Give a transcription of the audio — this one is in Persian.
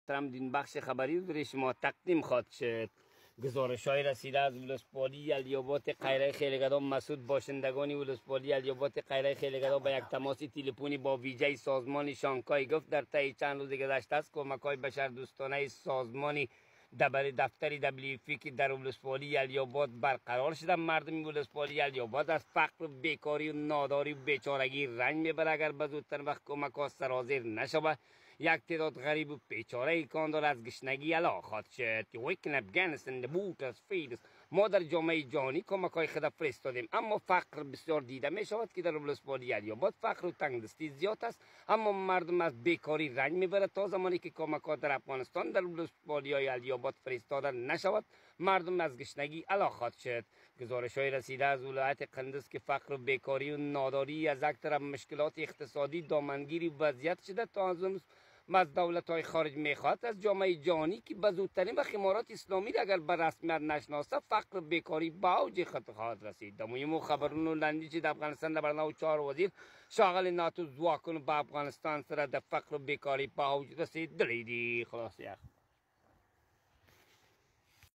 محترم دین بخش خبری رو شما تقدیم خواهد شد. گزارش‌های رسیده از ولسوالی الیاباد قیره خیلگدا مسعود باشندگان ولسوالی الیاباد قیره خیلگدا به یک تماس تلفنی با ویژه سازمان شانگهای گفت در طی چند روز گذشته است کمک‌های بشردوستانه سازمانی دفتر WFP که در ولسوالی الیاباد برقرار شده. مردم ولسوالی الیاباد از فقر، بیکاری و ناداری و بیچارگی رنج میبره اگر به زودتر وقت کمک‌ها سرازیر نشود. یک تعداد غریب و بیچاره کاندار از گشنگی هلاک خواهد شد. ویکن افغانستان بوت از فیدس ما در جامعه جهانی کمک‌های خود فرستادیم، اما فقر بسیار دیده می شود که در ولسوالی الیاباد فقر و تنگدستی زیاد است، اما مردم از بیکاری رنج میبرد. تا زمانی که کمک‌ها در افغانستان در ولسوالی الیاباد فرستاده نشود مردم از گشنگی هلاک خواهد شد. گزارش‌های رسیده از ولایت قندز که فقر و بیکاری و ناداری از یک طرف مشکلات اقتصادی دامنگیری وضعیت شده تا از دولت‌های خارج میخواد از جامعه جهانی که به زودترین و امارات اسلامی اگر به رسمیت نشناسه فقر و بیکاری به اوج خود خواهد رسید. در مهم خبرونو لندی چې د افغانستان د برنامه چار وزیر شاغل ناتو ځواکونو په افغانستان سره د فقر و بیکاری په اوج رسیدلی دي. خلاص